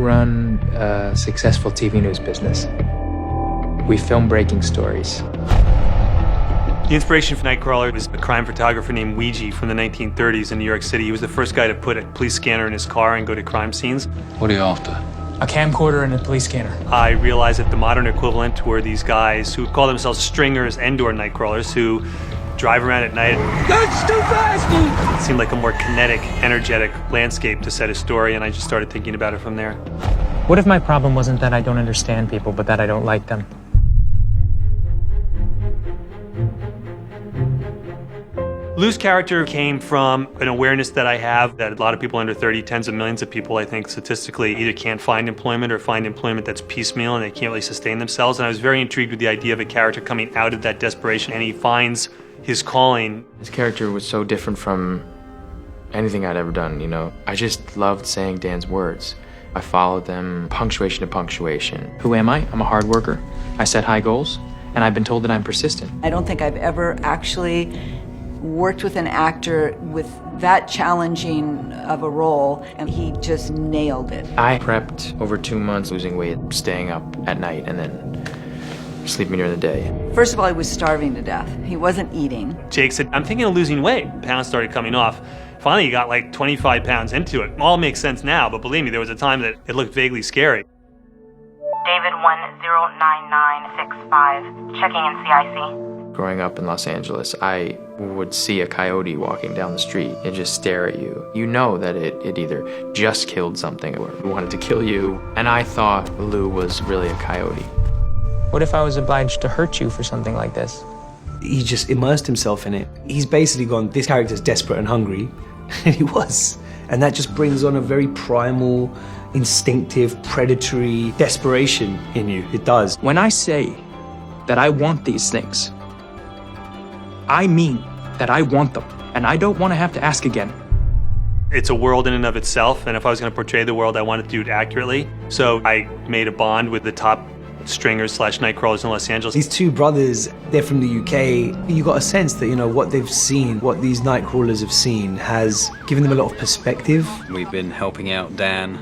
run a successful TV news business. We film breaking stories. The inspiration for Nightcrawler was a crime photographer named Ouija from the 1930s in New York City. He was the first guy to put a police scanner in his car and go to crime scenes. What are you after? A camcorder and a police scanner. I realized that the modern equivalent were these guys who call themselves stringers and/or nightcrawlers who drive around at night. That's too fast, dude! It seemed like a more kinetic, energetic landscape to set a story, and I just started thinking about it from there. What if my problem wasn't that I don't understand people, but that I don't like them? Lou's character came from an awareness that I have that a lot of people under 30, tens of millions of people, I think, statistically, either can't find employment or find employment that's piecemeal and they can't really sustain themselves. And I was very intrigued with the idea of a character coming out of that desperation, and he finds his calling. His character was so different from anything I'd ever done, you know. I just loved saying Dan's words. I followed them punctuation to punctuation. Who am I? I'm a hard worker. I set high goals, and I've been told that I'm persistent. I don't think I've ever actually worked with an actor with that challenging of a role, and he just nailed it. I prepped over 2 months, losing weight, staying up at night, and then sleeping during the day. First of all, he was starving to death. He wasn't eating. Jake said, I'm thinking of losing weight. Pounds started coming off. Finally, he got like 25 pounds into it. All makes sense now, but believe me, there was a time that it looked vaguely scary. David 109965, checking in CIC. Growing up in Los Angeles, I would see a coyote walking down the street and just stare at you. You know that it either just killed something or wanted to kill you. And I thought Lou was really a coyote. What if I was obliged to hurt you for something like this? He just immersed himself in it. He's basically gone, this character's desperate and hungry, and he was. And that just brings on a very primal, instinctive, predatory desperation in you. It does. When I say that I want these things, I mean that I want them, and I don't want to have to ask again. It's a world in and of itself, and if I was going to portray the world, I wanted to do it accurately. So I made a bond with the top stringers / nightcrawlers in Los Angeles. These two brothers, they're from the UK. You got a sense that, you know, what they've seen, what these nightcrawlers have seen has given them a lot of perspective. We've been helping out Dan,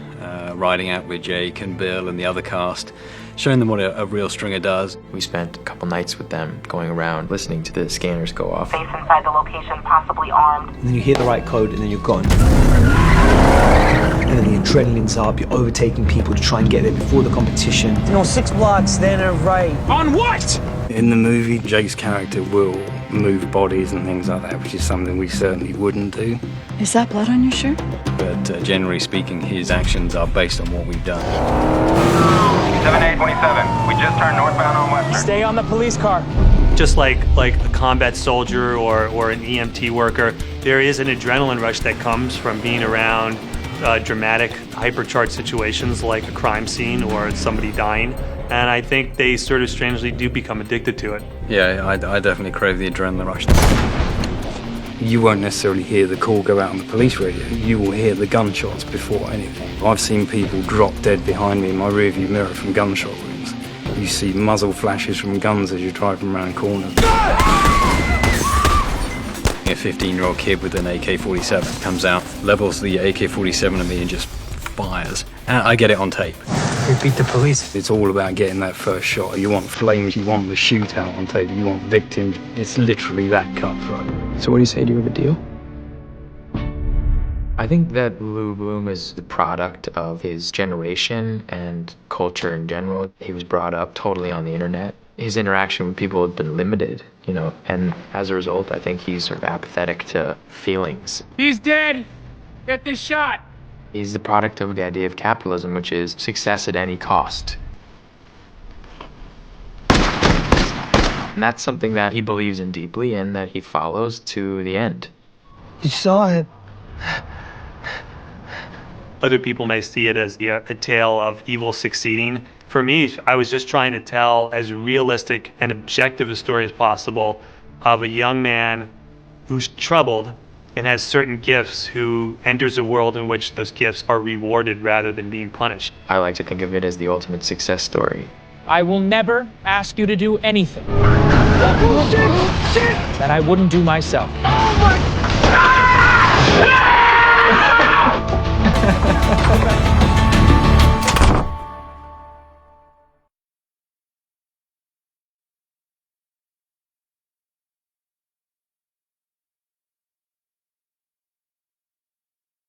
riding out with Jake and Bill and the other cast, showing them what a real stringer does. We spent a couple nights with them going around listening to the scanners go off. Base inside the location, possibly armed. And then you hear the right code and then you're gone. And then the adrenaline's up, you're overtaking people to try and get there before the competition. You know, 6 blocks, then a right. On what? In the movie, Jake's character will move bodies and things like that, which is something we certainly wouldn't do. Is that blood on your shirt? But generally speaking, his actions are based on what we've done. 7827, we just turned northbound on Western. Stay on the police car. Just like a combat soldier or an EMT worker, there is an adrenaline rush that comes from being around dramatic, hypercharged situations like a crime scene or somebody dying. And I think they sort of strangely do become addicted to it. Yeah, I definitely crave the adrenaline rush. You won't necessarily hear the call go out on the police radio. You will hear the gunshots before anything. I've seen people drop dead behind me in my rearview mirror from gunshot wounds. You see muzzle flashes from guns as you're driving around corners. A 15-year-old kid with an AK-47 comes out, levels the AK-47 at me and just fires. And I get it on tape. We beat the police. It's all about getting that first shot. You want flames, you want the shootout on tape, you want victims. It's literally that cutthroat. So what do you say? Do you have a deal? I think that Lou Bloom is the product of his generation and culture in general. He was brought up totally on the internet. His interaction with people had been limited, you know, and as a result, I think he's sort of apathetic to feelings. He's dead. Get this shot. He's the product of the idea of capitalism, which is success at any cost. And that's something that he believes in deeply and that he follows to the end. You saw it. Other people may see it as a tale of evil succeeding. For me, I was just trying to tell as realistic and objective a story as possible of a young man who's troubled and has certain gifts, who enters a world in which those gifts are rewarded rather than being punished. I like to think of it as the ultimate success story. I will never ask you to do anything that I wouldn't do myself. Oh my